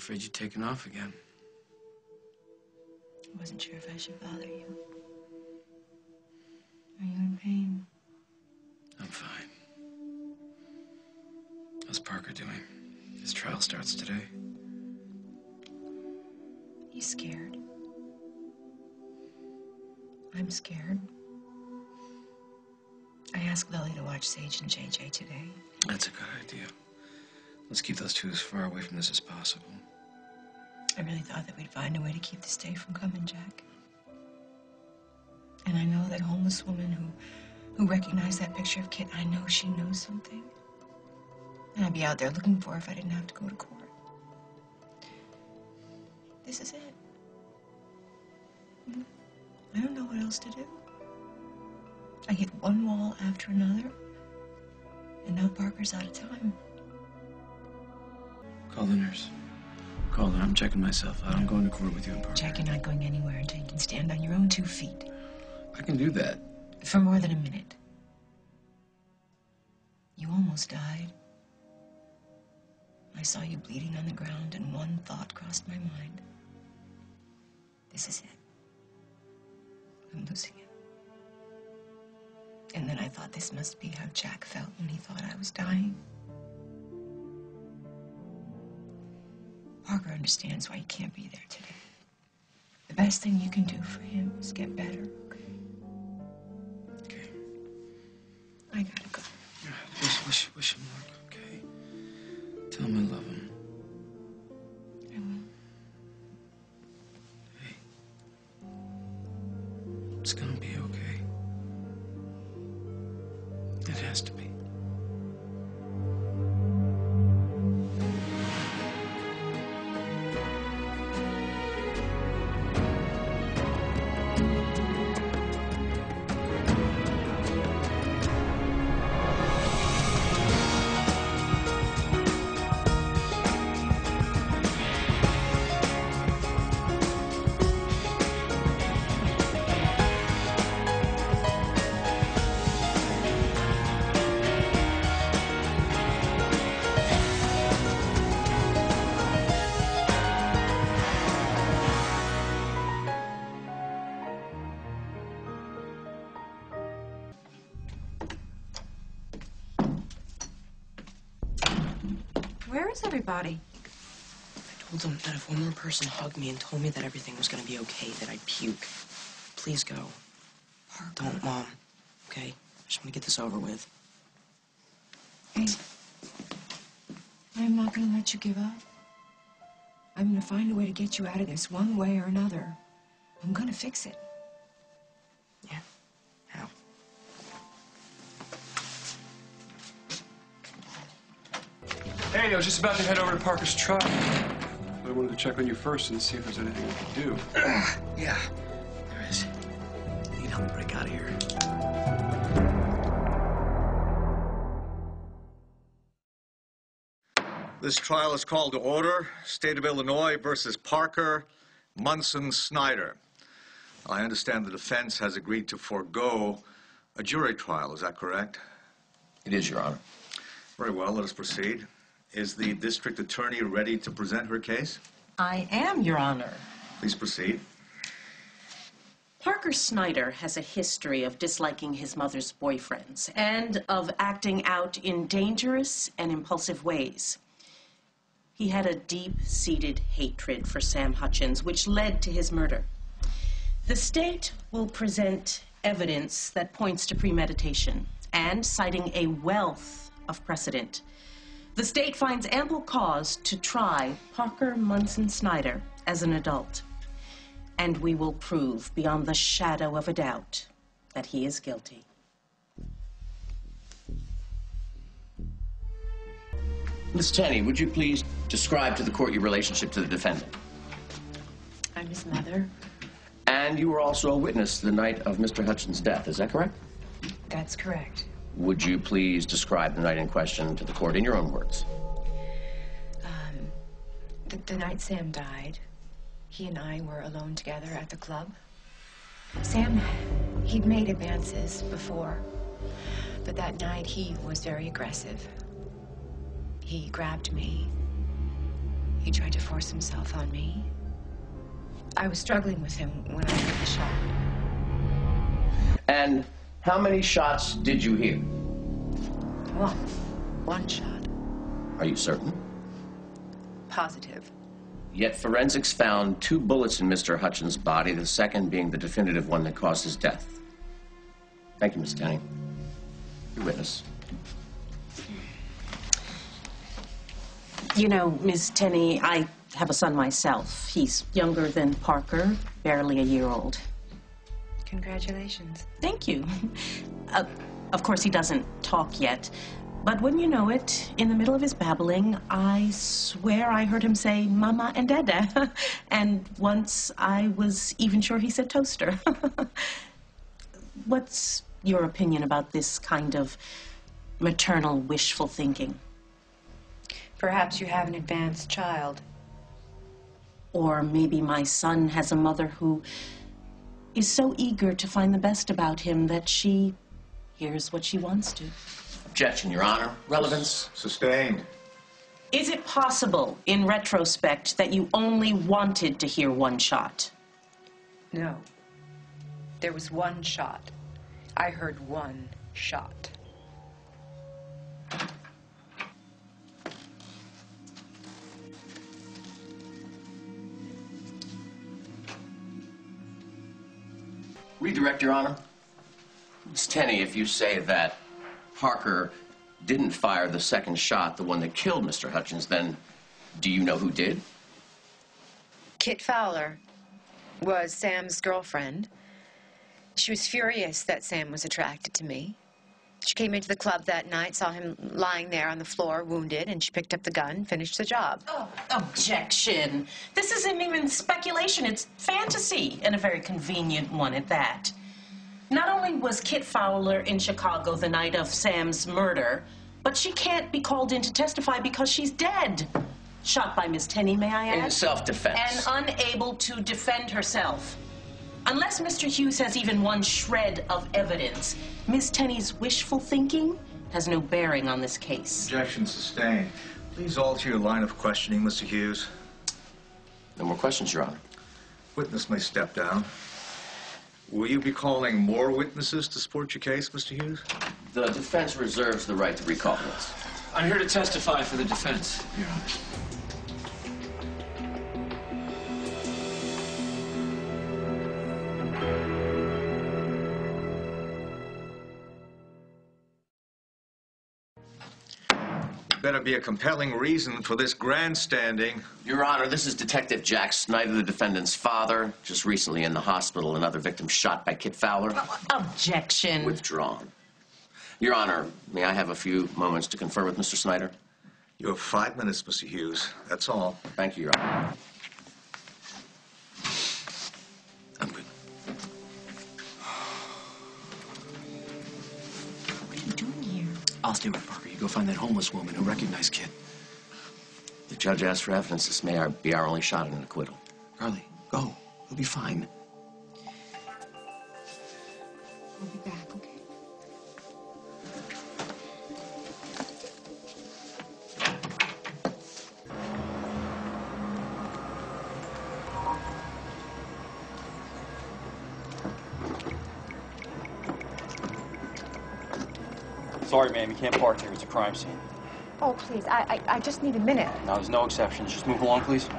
afraid you'd taken off again. I wasn't sure if I should bother you. Are you in pain? I'm fine. How's Parker doing? His trial starts today. He's scared. I'm scared. I asked Lily to watch Sage and JJ today. That's a good idea. Let's keep those two as far away from this as possible. I really thought that we'd find a way to keep the state from coming, Jack. And I know that homeless woman who recognized that picture of Kit, I know she knows something. And I'd be out there looking for her if I didn't have to go to court. This is it. I don't know what else to do. I hit one wall after another, and now Parker's out of time. Call the nurse. Call her. I'm checking myself out. I'm going to court with you and Parker. Jack, you're not going anywhere until you can stand on your own 2 feet. I can do that. For more than a minute. You almost died. I saw you bleeding on the ground, and one thought crossed my mind. This is it. I'm losing it. And then I thought this must be how Jack felt when he thought I was dying. Parker understands why he can't be there today. The best thing you can do for him is get better, okay? Okay. I gotta go. Wish him luck, okay? Tell him I love him. I will. Hey. It's gonna be okay. It has to be. Where is everybody? I told them that if one more person hugged me and told me that everything was gonna be okay, that I'd puke. Please go. Parker. Don't, Mom. Okay? I just want to get this over with. Hey, I'm not gonna let you give up. I'm gonna find a way to get you out of this one way or another. I'm gonna fix it. Yeah? How? Hey, I was just about to head over to Parker's truck. But I wanted to check on you first and see if there's anything we could do. Yeah, there is. You need help me break out of here. This trial is called to order. State of Illinois versus Parker, Munson, Snyder. I understand the defense has agreed to forego a jury trial. Is that correct? It is, Your Honor. Very well, let us proceed. Is the district attorney ready to present her case? I am, Your Honor. Please proceed. Parker Snyder has a history of disliking his mother's boyfriends and of acting out in dangerous and impulsive ways. He had a deep-seated hatred for Sam Hutchins, which led to his murder. The state will present evidence that points to premeditation and, citing a wealth of precedent, the state finds ample cause to try Parker Munson Snyder as an adult. And we will prove beyond the shadow of a doubt that he is guilty. Miss Tenney, would you please describe to the court your relationship to the defendant? I'm his mother. And you were also a witness the night of Mr. Hutchins' death, is that correct? That's correct. Would you please describe the night in question to the court in your own words? The night Sam died, he and I were alone together at the club. Sam, he'd made advances before, but that night he was very aggressive. He grabbed me. He tried to force himself on me. I was struggling with him when I heard the shot. And how many shots did you hear? One shot. Are you certain? Positive. Yet forensics found 2 bullets in Mr. Hutchins' body, the second being the definitive one that caused his death. Thank you, Miss Tenney. Your witness. You know, Ms. Tenney, I have a son myself. He's younger than Parker, barely a year old. Congratulations. Thank you. Of course, he doesn't talk yet. But wouldn't you know it, in the middle of his babbling, I swear I heard him say Mama and Dada. And once I was even sure he said toaster. What's your opinion about this kind of maternal wishful thinking? Perhaps you have an advanced child. Or maybe my son has a mother who is so eager to find the best about him that she hears what she wants to. Objection, Your Honor. Relevance? Sustained. Is it possible, in retrospect, that you only wanted to hear one shot? No. There was one shot. I heard one shot. Redirect, Your Honor. Miss Tenney, if you say that Parker didn't fire the second shot, the one that killed Mr. Hutchins, then do you know who did? Kit Fowler was Sam's girlfriend. She was furious that Sam was attracted to me. She came into the club that night, saw him lying there on the floor, wounded, and she picked up the gun, finished the job. Oh, objection. This isn't even speculation, it's fantasy, and a very convenient one at that. Not only was Kit Fowler in Chicago the night of Sam's murder, but she can't be called in to testify because she's dead. Shot by Miss Tenney, may I add? In self-defense. And unable to defend herself. Unless Mr. Hughes has even one shred of evidence, Miss Tenney's wishful thinking has no bearing on this case. Objection sustained. Please alter your line of questioning, Mr. Hughes. No more questions, Your Honor. Witness may step down. Will you be calling more witnesses to support your case, Mr. Hughes? The defense reserves the right to recall this. I'm here to testify for the defense, Your Honor. Better be a compelling reason for this grandstanding. Your Honor, this is Detective Jack Snyder, the defendant's father, just recently in the hospital. Another victim shot by Kit Fowler. Objection. Withdrawn. Your Honor, may I have a few moments to confer with Mr. Snyder? You have 5 minutes, Mr. Hughes. That's all. Thank you, Your Honor. I'm good. What are you doing here? I'll stay with Parker. You go find that homeless woman who recognized Kit. The judge asked for evidence. This may be our only shot at an acquittal. Carly, go. You'll be fine. We'll be back, okay? Sorry, ma'am, you can't park here. It's a crime scene. Oh, please, I just need a minute. Now, there's no exceptions. Just move along, please.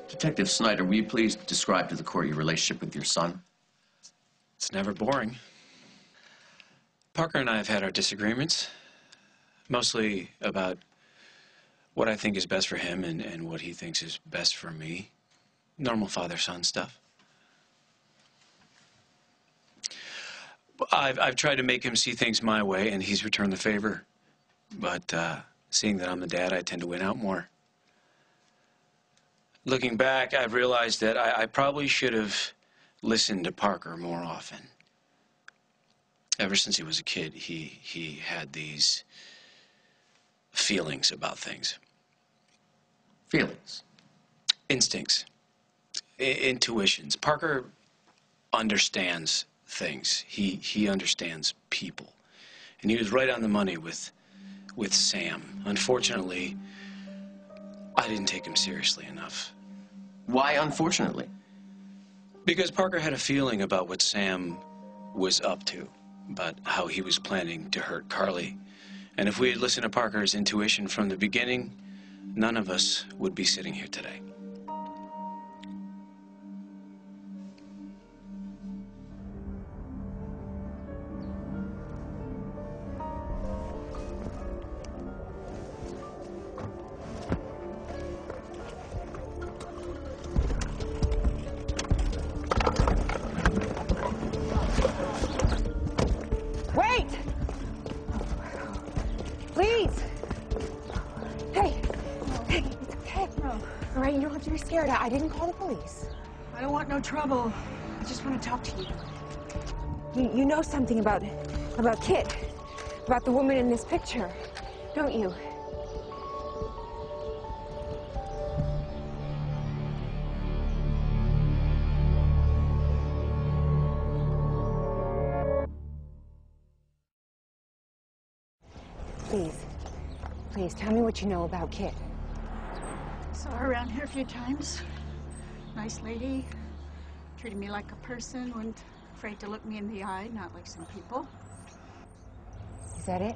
Detective Snyder, will you please describe to the court your relationship with your son? It's never boring. Parker and I have had our disagreements, mostly about what I think is best for him and what he thinks is best for me. Normal father-son stuff. I've tried to make him see things my way, and he's returned the favor. But seeing that I'm the dad, I tend to win out more. Looking back, I've realized that I probably should have listened to Parker more often. Ever since he was a kid, he had these feelings about things. Feelings. Instincts. Intuitions. Parker understands things. He understands people. And he was right on the money with Sam. Unfortunately, I didn't take him seriously enough. Why, unfortunately? Because Parker had a feeling about what Sam was up to, about how he was planning to hurt Carly. And if we had listened to Parker's intuition from the beginning, none of us would be sitting here today. Wait! Please! Hey! Hey, it's okay. All right, you don't have to be scared. I didn't call the police. I don't want no trouble. I just want to talk to you. You know something about Kit, about the woman in this picture, don't you? Please, tell me what you know about Kit. Saw her around here a few times. Nice lady. Treated me like a person. Wasn't afraid to look me in the eye, not like some people. Is that it?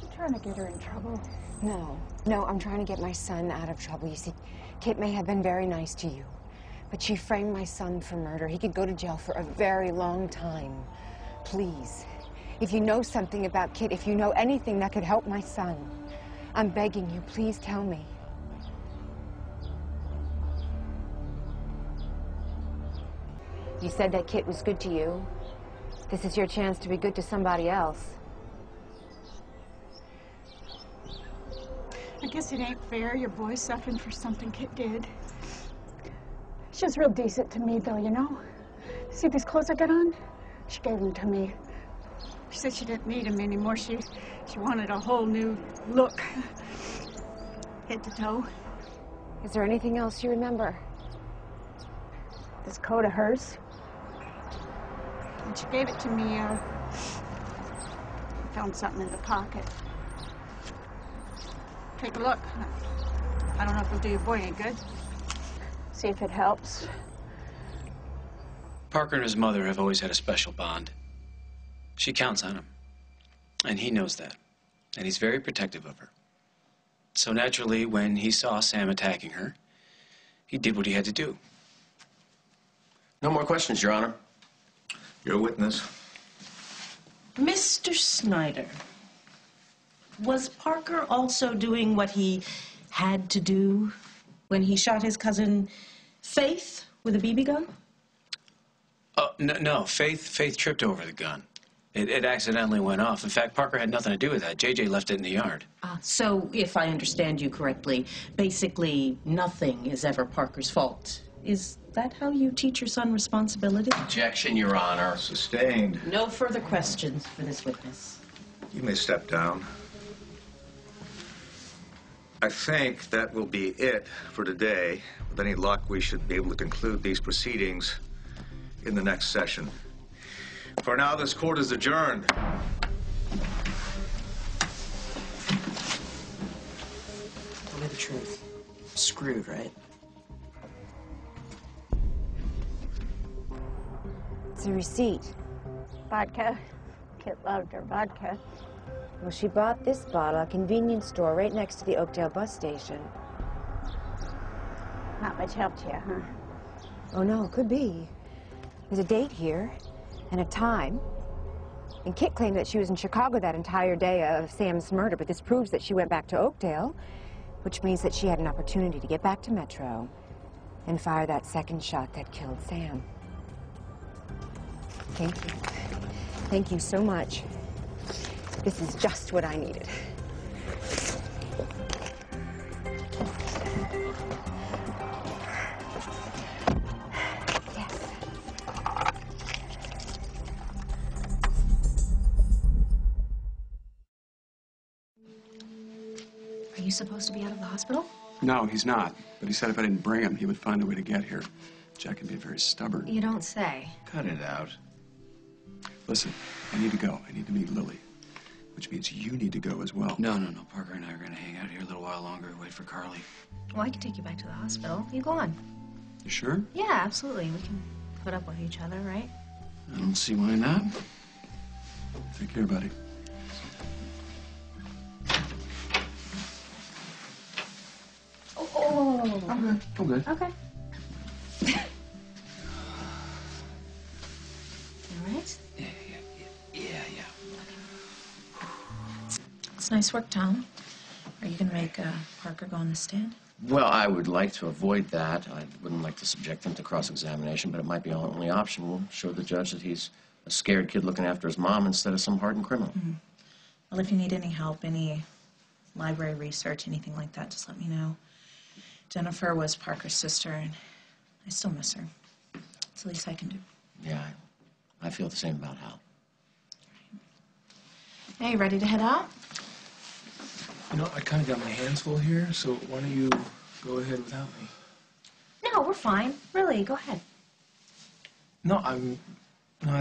You trying to get her in trouble? No, I'm trying to get my son out of trouble. You see, Kit may have been very nice to you, but she framed my son for murder. He could go to jail for a very long time. Please, if you know something about Kit, if you know anything that could help my son, I'm begging you, please tell me. You said that Kit was good to you. This is your chance to be good to somebody else. I guess it ain't fair. Your boy's suffering for something Kit did. She was real decent to me, though, you know. See these clothes I got on? She gave them to me. She said she didn't need them anymore. She wanted a whole new look. Head to toe. Is there anything else you remember? This coat of hers. And she gave it to me, found something in the pocket. Take a look. I don't know if it'll do your boy any good. See if it helps. Parker and his mother have always had a special bond. She counts on him, and he knows that, and he's very protective of her. So naturally, when he saw Sam attacking her, he did what he had to do. No more questions, Your Honor. You're a witness. Mr. Snyder, was Parker also doing what he had to do when he shot his cousin Faith with a BB gun? No, Faith tripped over the gun. It accidentally went off. In fact, Parker had nothing to do with that. JJ left it in the yard. So, if I understand you correctly, basically nothing is ever Parker's fault. Is that how you teach your son responsibility? Objection, Your Honor. Sustained. No further questions for this witness. You may step down. I think that will be it for today. With any luck, we should be able to conclude these proceedings in the next session. For now, this court is adjourned. Tell me the truth. Screwed, right? It's a receipt. Vodka. Kit loved her vodka. Well, she bought this bottle at a convenience store right next to the Oakdale bus station. Not much help to you, huh? Oh, no, could be. There's a date here and a time. And Kit claimed that she was in Chicago that entire day of Sam's murder, but this proves that she went back to Oakdale, which means that she had an opportunity to get back to Metro and fire that second shot that killed Sam. Thank you. Thank you so much. This is just what I needed. Yes. supposed to be out of the hospital? No, he's not. But he said if I didn't bring him, he would find a way to get here. Jack can be very stubborn. You don't say. Cut it out. Listen, I need to go. I need to meet Lily. Which means you need to go as well. No. Parker and I are going to hang out here a little while longer, wait for Carly. Well, I can take you back to the hospital. You go on. You sure? Yeah, absolutely. We can put up with each other, right? I don't see why not. Take care, buddy. Oh. I'm good. Okay. All right. Yeah. It's nice work, Tom. Are you going to make Parker go on the stand? Well, I would like to avoid that. I wouldn't like to subject him to cross-examination, but it might be our only option. We'll show the judge that he's a scared kid looking after his mom instead of some hardened criminal. Mm-hmm. Well, if you need any help, any library research, anything like that, just let me know. Jennifer was Parker's sister, and I still miss her. It's the least I can do. Yeah, I feel the same about Hal. Hey, ready to head out? You know, I kind of got my hands full here, so why don't you go ahead without me? No, we're fine. Really, go ahead. No, I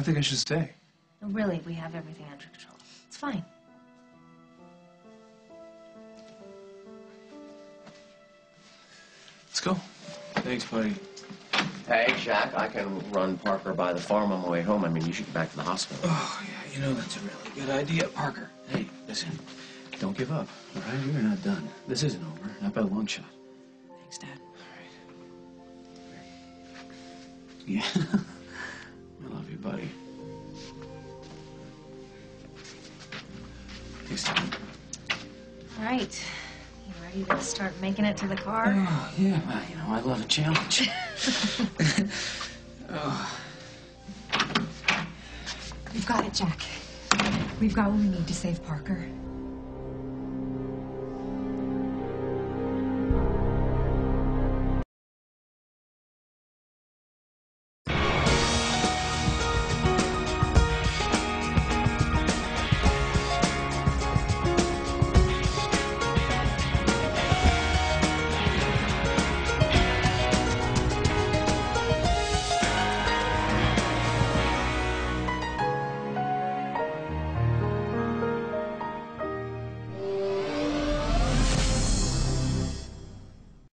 think I should stay. No, really, we have everything under control. It's fine. Let's go. Thanks, buddy. Hey, Jack, I can run Parker by the farm on my way home. I mean, you should get back to the hospital. Oh, yeah, you know, that's a really good idea, Parker. Hey, listen. Don't give up, all right? You're not done. This isn't over. Not by a long shot. Thanks, Dad. All right. Yeah. I love you, buddy. Thanks, Tom. All right. You ready to start making it to the car? Oh, yeah. Well, you know, I love a challenge. Oh. We've got it, Jack. We've got what we need to save Parker.